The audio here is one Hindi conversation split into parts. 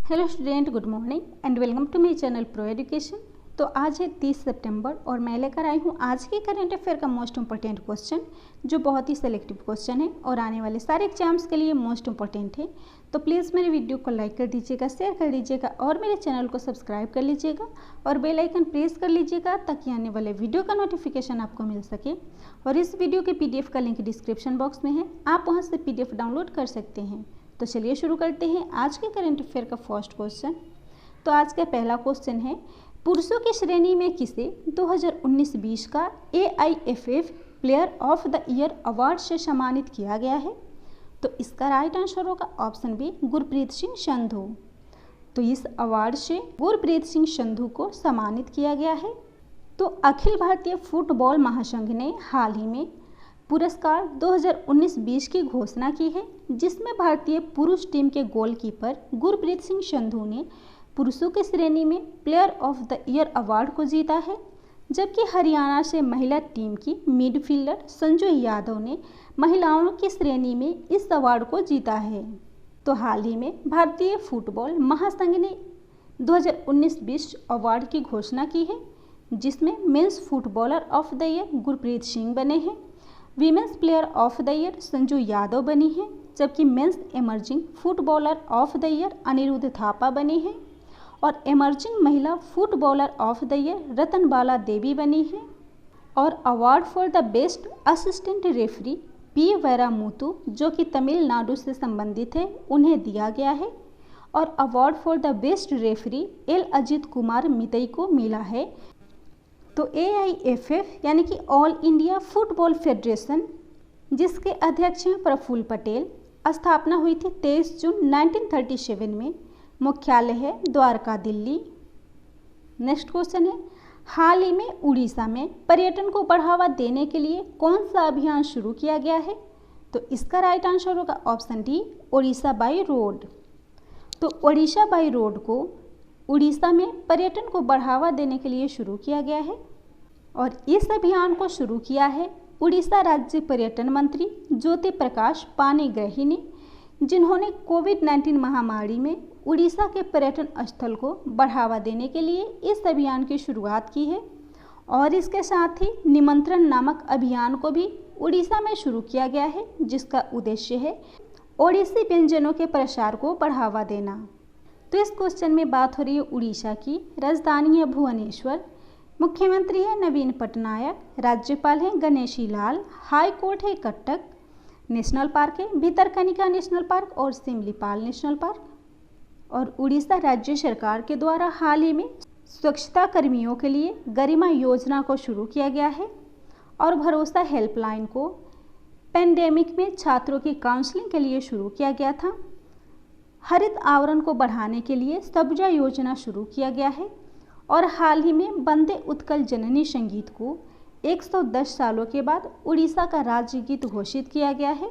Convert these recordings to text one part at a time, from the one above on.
Hello student, good morning and welcome to my channel pro education. तो आज है 30 सितंबर और मैं लेकर आई हूँ आज के करंट अफेयर का मोस्ट इंपॉर्टेंट क्वेश्चन, जो बहुत ही सेलेक्टिव क्वेश्चन है और आने वाले सारे एग्जाम्स के लिए मोस्ट इंपॉर्टेंट है। तो प्लीज़ मेरे वीडियो को लाइक कर दीजिएगा, शेयर कर दीजिएगा और मेरे चैनल को सब्सक्राइब कर लीजिएगा और बेल आइकन प्रेस कर लीजिएगा ताकि आने वाले वीडियो का नोटिफिकेशन आपको मिल सके। और इस वीडियो के PDF का लिंक डिस्क्रिप्शन बॉक्स में है, आप वहाँ से PDF डाउनलोड कर सकते हैं। तो चलिए शुरू करते हैं आज के करंट अफेयर का फर्स्ट क्वेश्चन। तो आज का पहला क्वेश्चन है, पुरुषों की श्रेणी में किसे 2019-20 का AIFF player of the year award से सम्मानित किया गया है? तो इसका राइट आंसर होगा ऑप्शन बी, गुरप्रीत सिंह संधू। तो इस अवार्ड से गुरप्रीत सिंह संधू को सम्मानित किया गया है। तो अखिल भारतीय फुटबॉल महासंघ ने हाल ही में पुरस्कार 2019-20 की घोषणा की है, जिसमें भारतीय पुरुष टीम के गोलकीपर गुरप्रीत सिंह संधू ने पुरुषों की श्रेणी में player of the year award को जीता है, जबकि हरियाणा से महिला टीम की मिडफील्डर संजू यादव ने महिलाओं की श्रेणी में इस अवार्ड को जीता है। तो हाल ही में भारतीय फुटबॉल महासंघ ने 2019-20 अवार्ड की घोषणा की है, जिसमें men's footballer of the year Gurpreet Singh बने हैं, women's player of the year Sanju Yadav बनी है, जबकि men's emerging footballer of the year Anirudh Thapa बनी है और एमर्जिंग महिला footballer of the year Ratanbala Devi बनी है। और award for the best assistant referee P Vairamuthu, जो कि तमिलनाडु से संबंधित है, उन्हें दिया गया है। और award for the best referee L Ajit Kumar Mitai को मिला है। तो AIFF यानी कि ऑल इंडिया फुटबॉल फेडरेशन, जिसके अध्यक्ष हैं प्रफुल्ल पटेल, स्थापना हुई थी 23 जून 1937 में। मुख्यालय है द्वारका, दिल्ली। नेक्स्ट क्वेश्चन है, हाल ही में उड़ीसा में पर्यटन को बढ़ावा देने के लिए कौन सा अभियान शुरू किया गया है? तो इसका राइट आंसर होगा option D, Odisha by road. तो ओडिशा बाई रोड को उड़ीसा में पर्यटन को बढ़ावा देने के लिए शुरू किया गया है और इस अभियान को शुरू किया है उड़ीसा राज्य पर्यटन मंत्री ज्योति प्रकाश पाणिग्राही ने, जिन्होंने कोविड-19 महामारी में उड़ीसा के पर्यटन स्थल को बढ़ावा देने के लिए इस अभियान की शुरुआत की है। और इसके साथ ही निमंत्रण नामक अभियान को भी उड़ीसा में शुरू किया गया है, जिसका उद्देश्य है ओडिसी व्यंजनों के प्रसार को बढ़ावा देना। तो इस क्वेश्चन में बात हो रही है उड़ीसा की। राजधानी है भुवनेश्वर, मुख्यमंत्री है नवीन पटनायक, राज्यपाल है गणेशी लाल, हाई कोर्ट है कटक, नेशनल पार्क है भितरकनिका नेशनल पार्क और सिमलीपाल नेशनल पार्क। और उड़ीसा राज्य सरकार के द्वारा हाल ही में स्वच्छता कर्मियों के लिए गरिमा योजना को शुरू किया गया है और भरोसा हेल्पलाइन को पेंडेमिक में छात्रों की काउंसलिंग के लिए शुरू किया गया था। हरित आवरण को बढ़ाने के लिए सबजा योजना शुरू किया गया है और हाल ही में वंदे उत्कल जननी संगीत को 110 सालों के बाद उड़ीसा का राज्य गीत घोषित किया गया है।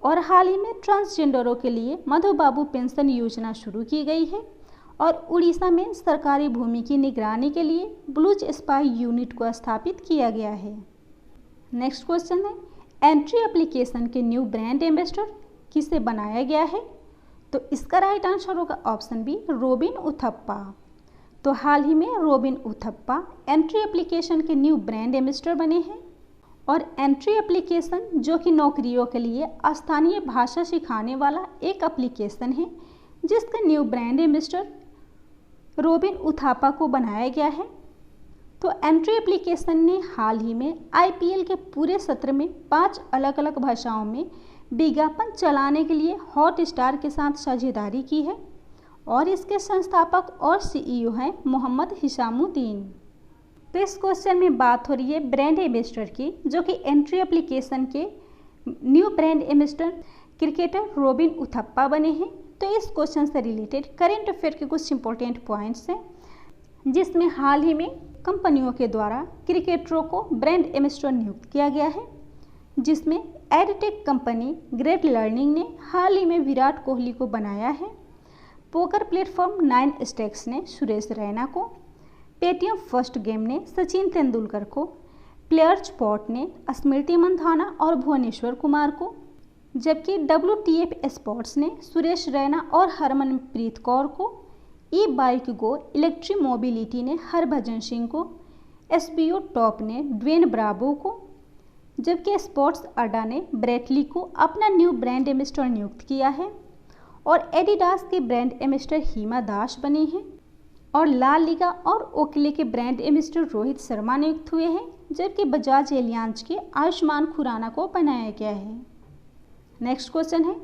और हाल ही में ट्रांसजेंडरों के लिए मधुबाबू पेंशन योजना शुरू की गई है और उड़ीसा में सरकारी भूमि की निगरानी के लिए ब्लूज स्पाई यूनिट को स्थापित किया गया है। नेक्स्ट क्वेश्चन है, एंट्री एप्लीकेशन के न्यू ब्रांड एम्बेसडर किसे बनाया गया है? तो इसका राइट आंसर होगा ऑप्शन बी, रोबिन उथप्पा। तो हाल ही में रोबिन उथप्पा एंट्री एप्लीकेशन के न्यू ब्रांड एम्बेसडर बने हैं। और एंट्री एप्लीकेशन, जो कि नौकरियों के लिए स्थानीय भाषा सिखाने वाला एक एप्लीकेशन है, जिसका new brand ambassador robin Uthappa को बनाया गया है। तो एंट्री एप्लीकेशन ने हाल ही में IPL के पूरे सत्र में 5 अलग अलग भाषाओं में विज्ञापन चलाने के लिए हॉटस्टार के साथ साझेदारी की है और इसके संस्थापक और CEO हैं मोहम्मद हिशामुद्दीन। तो इस क्वेश्चन में बात हो रही है ब्रांड एम्बेसडर की, जो कि एंट्री एप्लीकेशन के new brand ambassador cricketer robin Uthappa बने हैं। तो इस क्वेश्चन से रिलेटेड करंट अफेयर के कुछ इंपॉर्टेंट पॉइंट्स हैं, जिसमें हाल ही में कंपनियों के द्वारा क्रिकेटरों को ब्रांड एम्बेसडर नियुक्त किया गया है, जिसमें एडटेक कंपनी ग्रेट लर्निंग ने हाल ही में विराट कोहली को बनाया है। पोकर प्लेटफॉर्म 9 स्टैक्स ने सुरेश रैना को, पेटीएम फर्स्ट गेम ने सचिन तेंदुलकर को, प्लेयर्स स्पॉट ने स्मृति मंधाना और भुवनेश्वर कुमार को, जबकि WTF स्पोर्ट्स ने सुरेश रैना और हरमनप्रीत कौर को, ई बाइक गो इलेक्ट्रिक मोबिलिटी ने हरभजन सिंह को, SBO टॉप ने ड्वेन ब्रावो को, जबकि स्पोर्ट्स अड्डा ने ब्रेटली को अपना न्यू ब्रांड एम्बेसडर नियुक्त किया है और एडिडास के ब्रांड एम्बेसडर हिमा दास बनी हैं और ला लीगा और ओकले के ब्रांड एम्बेसडर रोहित शर्मा नियुक्त हुए हैं, जबकि बजाज एलियांज के आयुष्मान खुराना को बनाया गया है। नेक्स्ट क्वेश्चन है,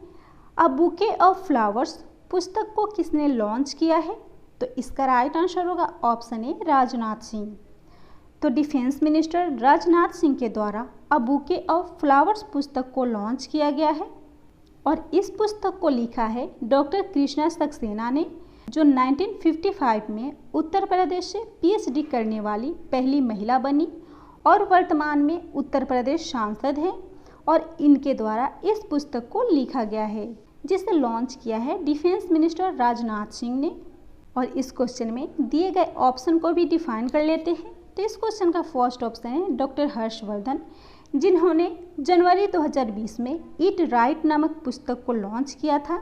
अ बुके ऑफ फ्लावर्स पुस्तक को किसने लॉन्च किया है? तो इसका राइट आंसर होगा ऑप्शन ए राजनाथ सिंह। तो डिफेंस मिनिस्टर राजनाथ सिंह के द्वारा अ बुके ऑफ फ्लावर्स पुस्तक को लॉन्च किया गया है और इस पुस्तक को लिखा है डॉक्टर कृष्णा सक्सेना ने, जो 1955 में उत्तर प्रदेश से PhD करने वाली पहली महिला बनी और वर्तमान में उत्तर प्रदेश सांसद हैं और इनके द्वारा इस पुस्तक को लिखा गया है, जिसे लॉन्च किया है डिफेंस मिनिस्टर राजनाथ सिंह ने। और इस क्वेश्चन में दिए गए ऑप्शन को भी डिफाइन कर लेते हैं। तो इस क्वेश्चन का फर्स्ट ऑप्शन है डॉक्टर हर्षवर्धन, जिन्होंने जनवरी 2020 में ईट राइट नामक पुस्तक को लॉन्च किया था।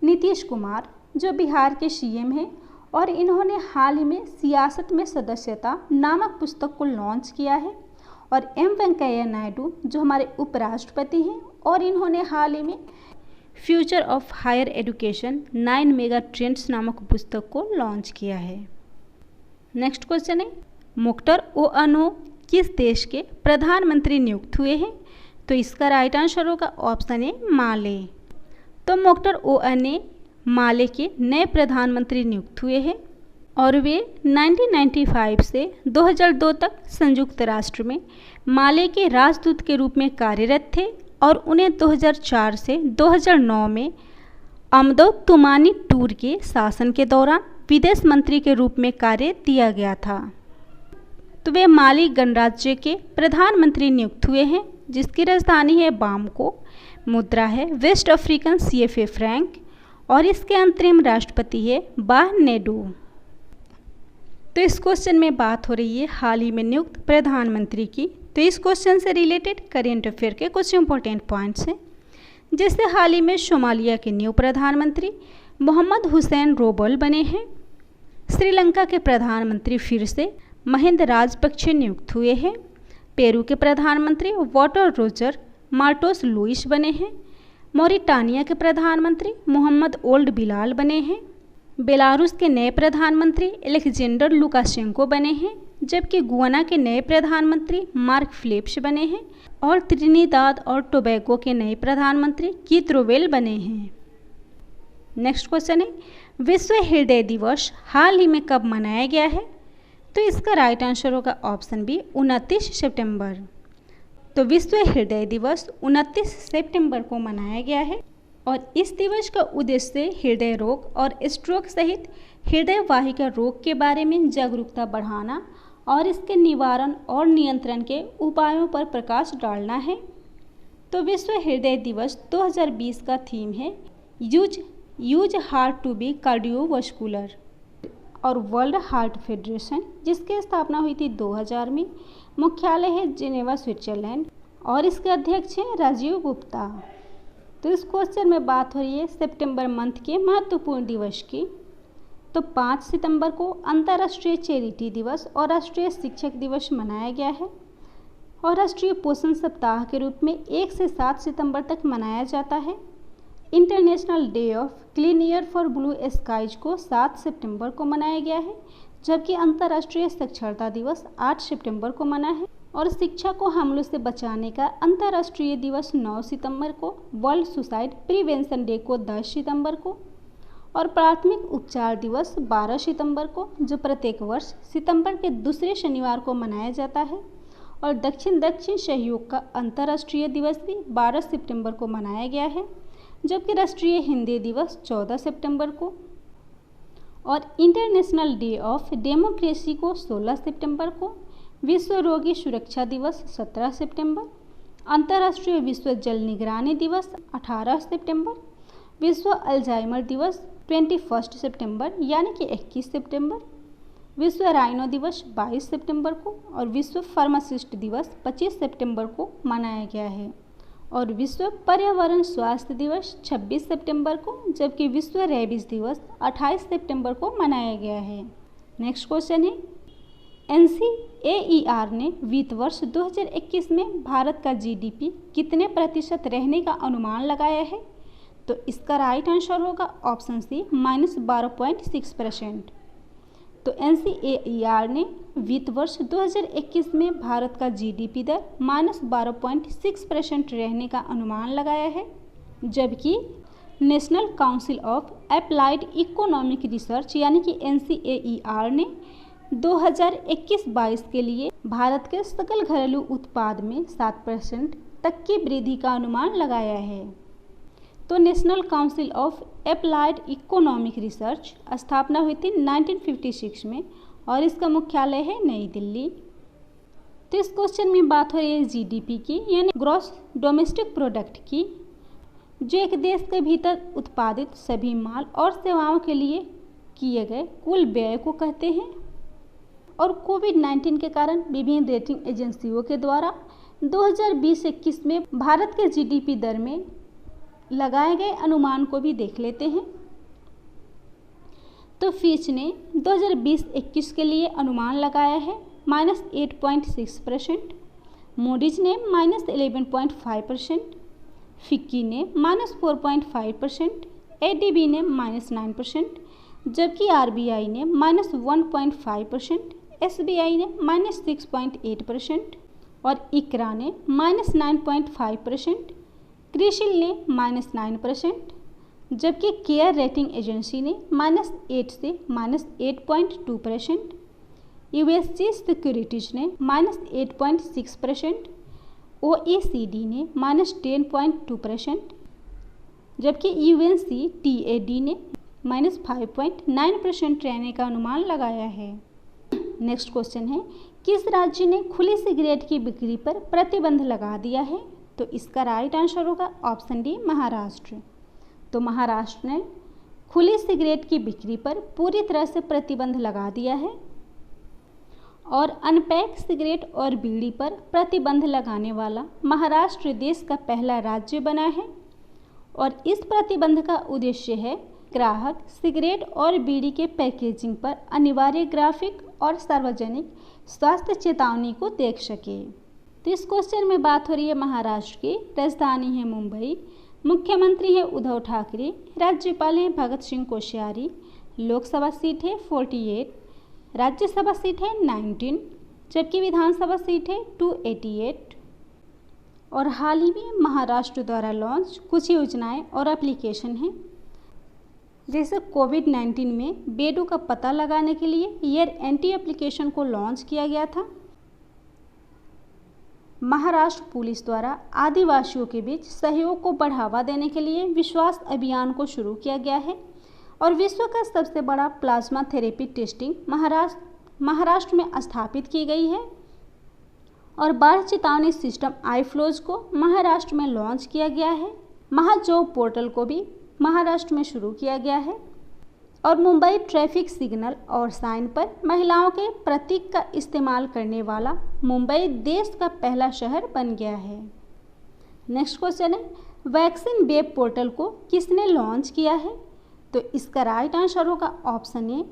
नीतीश कुमार, जो बिहार के CM हैं और इन्होंने हाल ही में सियासत में सदस्यता नामक पुस्तक को लॉन्च किया है। और M वेंकैया नायडू, जो हमारे उपराष्ट्रपति हैं और इन्होंने हाल ही में future of higher education 9 mega trends नामक पुस्तक को लॉन्च किया है। नेक्स्ट क्वेश्चन है, मुख्तार ओअनो किस देश के प्रधानमंत्री नियुक्त हुए हैं? तो इसका राइट आंसर होगा ऑप्शन ए माले। तो मुख्तार ओअनो माले के नए प्रधानमंत्री नियुक्त हुए हैं और वे 1995 से 2002 तक संयुक्त राष्ट्र में माले के राजदूत के रूप में कार्यरत थे और उन्हें 2004 से 2009 में अमदो तुमानी टूर के शासन के दौरान विदेश मंत्री के रूप में कार्य दिया गया था। तो वे माली गणराज्य के प्रधानमंत्री नियुक्त हुए हैं, जिसकी राजधानी है बामको, मुद्रा है वेस्ट अफ्रीकन CFA फ्रैंक और इसके अंतरिम राष्ट्रपति है बाहनेडू। तो इस क्वेश्चन में बात हो रही है हाल ही में नियुक्त प्रधानमंत्री की। तो इस क्वेश्चन से रिलेटेड करेंट अफेयर के कुछ इंपॉर्टेंट पॉइंट्स हैं, जैसे हाल ही में सोमालिया के न्यू प्रधानमंत्री मोहम्मद हुसैन रोबल बने हैं। श्रीलंका के प्रधानमंत्री फिर से महिंदा राजपक्षे नियुक्त हुए हैं। पेरू के प्रधानमंत्री वाटर रोजर मार्टोस लुइस बने हैं। मॉरिटानिया के प्रधानमंत्री मोहम्मद ओल्ड बिलाल बने हैं। बेलारूस के नए प्रधानमंत्री एलेक्जेंडर लुकाशेंको बने हैं, जबकि गुयाना के नए प्रधानमंत्री मार्क फिलिप्स बने हैं और त्रिनिदाद और टोबैगो के नए प्रधानमंत्री कीथ रोवेल बने हैं। नेक्स्ट क्वेश्चन है, विश्व हृदय दिवस हाल ही में कब मनाया गया है? तो इसका राइट आंसर होगा ऑप्शन बी 29 सितंबर। तो विश्व हृदय दिवस 29 सितंबर को मनाया गया है और इस दिवस का उद्देश्य हृदय रोग और स्ट्रोक सहित हृदय वाहिका रोग के बारे में जागरूकता बढ़ाना और इसके निवारण और नियंत्रण के उपायों पर प्रकाश डालना है। तो विश्व हृदय दिवस 2020 का थीम है use heart to be cardiovascular और वर्ल्ड हार्ट फेडरेशन, जिसकी स्थापना हुई थी 2000 में, मुख्यालय है जिनेवा स्विट्जरलैंड और इसके अध्यक्ष हैं राजीव गुप्ता। तो इस क्वेश्चन में बात हो रही है सितंबर मंथ के महत्वपूर्ण दिवस की। तो 5 सितंबर को अंतर्राष्ट्रीय चैरिटी दिवस और राष्ट्रीय शिक्षक दिवस मनाया गया है और राष्ट्रीय पोषण सप्ताह के रूप में 1 से 7 सितंबर तक मनाया जाता है। International day of clean air for blue skies को 7 सितंबर को मनाया गया है, जबकि अंतर्राष्ट्रीय साक्षरता दिवस 8 सितंबर को मना है और शिक्षा को हमलों से बचाने का अंतर्राष्ट्रीय दिवस 9 सितंबर को, वर्ल्ड सुसाइड प्रिवेंशन डे को 10 सितंबर को और प्राथमिक उपचार दिवस 12 सितंबर को, जो प्रत्येक वर्ष सितंबर के दूसरे शनिवार को मनाया जाता है। और दक्षिण सहयोग का अंतर्राष्ट्रीय दिवस भी 12 सितंबर को मनाया गया है, जबकि राष्ट्रीय हिंदी दिवस 14 सितंबर को और इंटरनेशनल डे ऑफ डेमोक्रेसी को 16 सितंबर को, विश्व रोगी सुरक्षा दिवस 17 सितंबर, अंतर्राष्ट्रीय विश्व जल निगरानी दिवस 18 सितंबर, विश्व अल्जाइमर दिवस 21 सितंबर यानी कि 21 सितंबर, विश्व राइनो दिवस 22 सितंबर को और विश्व फार्मासिस्ट दिवस 25 सितंबर को मनाया गया है। और विश्व पर्यावरण स्वास्थ्य दिवस 26 सितंबर को, जबकि विश्व रेबीज दिवस 28 सितंबर को मनाया गया है। नेक्स्ट क्वेश्चन है, NCAER ने वित्त वर्ष 2021 में भारत का GDP कितने प्रतिशत रहने का अनुमान लगाया है? तो इसका राइट आंसर होगा ऑप्शन सी -12.6%। तो NCAER ने वित्त वर्ष 2021 में भारत का GDP दर -12.6% रहने का अनुमान लगाया है, जबकि national council of applied economic research यानी कि NCAER ने 2021-22 के लिए भारत के सकल घरेलू उत्पाद में 7% तक की वृद्धि का अनुमान लगाया है। तो national council of applied economic research स्थापना हुई थी 1956 में और इसका मुख्यालय है नई दिल्ली। तो इस क्वेश्चन में बात हो रही है GDP की, यानी ग्रॉस डोमेस्टिक प्रोडक्ट की, जो एक देश के भीतर उत्पादित सभी माल और सेवाओं के लिए किए गए कुल व्यय को कहते हैं। और कोविड-19 के कारण विभिन्न रेटिंग एजेंसियों के द्वारा 2020-21 में भारत के GDP दर में लगाए गए अनुमान को भी देख लेते हैं। तो फिच ने 2020-21 के लिए अनुमान लगाया है -8.6%, मूडीज ने -11.5%, फिक्की ने -4.5%, ADB ने -9%, जबकि RBI ने -1.5%, SBI ने -6.8% और इकरा ने -9.5%, क्रिसिल ने -9%, जबकि केयर रेटिंग एजेंसी ने -8 से -8.2%, USG सिक्योरिटीज ने -8.6%, OECD ने -10.2%, जबकि UNCTAD ने -5.9% रहने का अनुमान लगाया है। नेक्स्ट क्वेश्चन है, किस राज्य ने खुली सिगरेट की बिक्री पर प्रतिबंध लगा दिया है? तो इसका राइट आंसर होगा ऑप्शन डी महाराष्ट्र। तो महाराष्ट्र ने खुली सिगरेट की बिक्री पर पूरी तरह से प्रतिबंध लगा दिया है और अनपैक सिगरेट और बीड़ी पर प्रतिबंध लगाने वाला महाराष्ट्र देश का पहला राज्य बना है। और इस प्रतिबंध का उद्देश्य है ग्राहक सिगरेट और बीड़ी के पैकेजिंग पर अनिवार्य ग्राफिक और सार्वजनिक स्वास्थ्य चेतावनी को देख सके। तो इस क्वेश्चन में बात हो रही है महाराष्ट्र की, राजधानी है मुंबई, मुख्यमंत्री है उद्धव ठाकरे, राज्यपाल है भगत सिंह कोश्यारी, लोकसभा सीट है 48, राज्यसभा सीट है 19, जबकि विधानसभा सीट है 288। और हाल ही में महाराष्ट्र द्वारा लॉन्च कुछ योजनाएं और एप्लीकेशन हैं, जैसे कोविड-19 में बेडों का पता लगाने के लिए ईयर एंटी एप्लीकेशन को लॉन्च किया गया था। महाराष्ट्र पुलिस द्वारा आदिवासियों के बीच सहयोग को बढ़ावा देने के लिए विश्वास अभियान को शुरू किया गया है। और विश्व का सबसे बड़ा प्लाज्मा थेरेपी टेस्टिंग महाराष्ट्र में स्थापित की गई है। और बाढ़ चेतावनी सिस्टम iFlows को महाराष्ट्र में लॉन्च किया गया है। महाजॉब पोर्टल को भी महाराष्ट्र में शुरू किया गया है। और मुंबई ट्रैफिक सिग्नल और साइन पर महिलाओं के प्रतीक का इस्तेमाल करने वाला मुंबई देश का पहला शहर बन गया है। नेक्स्ट क्वेश्चन है, वैक्सीन वेब पोर्टल को किसने लॉन्च किया है? तो इसका राइट आंसर होगा ऑप्शन ए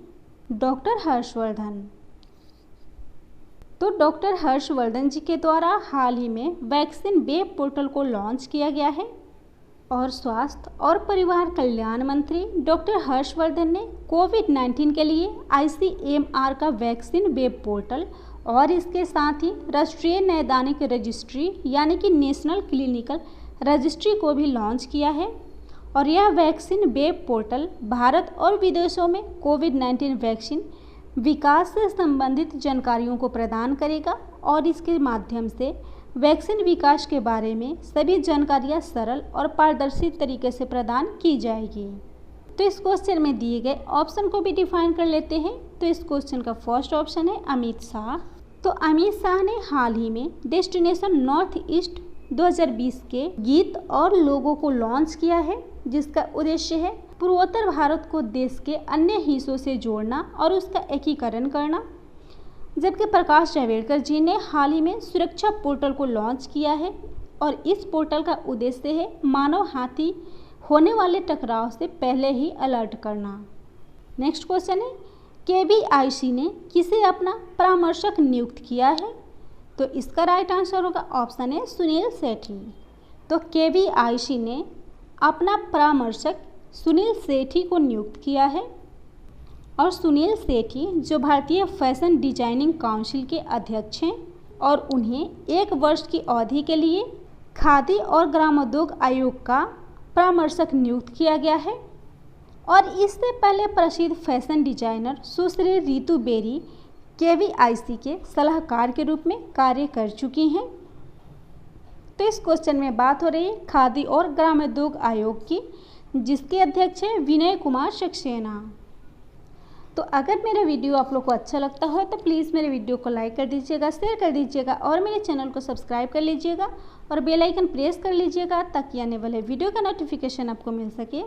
डॉक्टर हर्षवर्धन। तो डॉक्टर हर्षवर्धन जी के द्वारा हाल ही में वैक्सीन वेब पोर्टल को लॉन्च किया गया है। और स्वास्थ्य और परिवार कल्याण मंत्री डॉक्टर हर्षवर्धन ने कोविड-19 के लिए ICMR का वैक्सीन वेब पोर्टल और इसके साथ ही राष्ट्रीय नैदानिक रजिस्ट्री यानी कि नेशनल क्लिनिकल रजिस्ट्री को भी लॉन्च किया है। और यह वैक्सीन वेब पोर्टल भारत और विदेशों में कोविड-19 वैक्सीन विकास से संबंधित जानकारियों को प्रदान करेगा और इसके माध्यम से वैक्सीन विकास के बारे में सभी जानकारियाँ सरल और पारदर्शी तरीके से प्रदान की जाएगी। तो इस क्वेश्चन में दिए गए ऑप्शन को भी डिफाइन कर लेते हैं। तो इस क्वेश्चन का फर्स्ट ऑप्शन है अमित शाह। तो अमित शाह ने हाल ही में डेस्टिनेशन नॉर्थ ईस्ट 2020 के गीत और लोगों को लॉन्च किया है, जिसका उद्देश्य है पूर्वोत्तर भारत को देश के अन्य हिस्सों से जोड़ना और उसका एकीकरण करना। जबकि प्रकाश जावड़ेकर जी ने हाल ही में सुरक्षा पोर्टल को लॉन्च किया है, और इस पोर्टल का उद्देश्य है मानव हाथी होने वाले टकराव से पहले ही अलर्ट करना। नेक्स्ट क्वेश्चन है, KVIC ने किसे अपना परामर्शक नियुक्त किया है? तो इसका राइट आंसर होगा ऑप्शन है सुनील सेठी। तो KVIC ने अपना परामर्शक सुनील सेठी को नियुक्त किया है और सुनील सेठी जो भारतीय फैशन डिजाइनिंग काउंसिल के अध्यक्ष हैं और उन्हें 1 वर्ष की अवधि के लिए खादी और ग्रामोद्योग आयोग का परामर्शक नियुक्त किया गया है। और इससे पहले प्रसिद्ध फैशन डिजाइनर सुश्री रितु बेरी KVIC के सलाहकार के रूप में कार्य कर चुकी हैं। तो इस क्वेश्चन में बात हो रही है खादी और ग्रामोद्योग आयोग की, जिसके अध्यक्ष हैं विनय कुमार सक्सेना। तो अगर मेरा वीडियो आप लोग को अच्छा लगता हो तो प्लीज़ मेरे वीडियो को लाइक कर दीजिएगा, शेयर कर दीजिएगा और मेरे चैनल को सब्सक्राइब कर लीजिएगा और बेल आइकन प्रेस कर लीजिएगा ताकि आने वाले वीडियो का नोटिफिकेशन आपको मिल सके।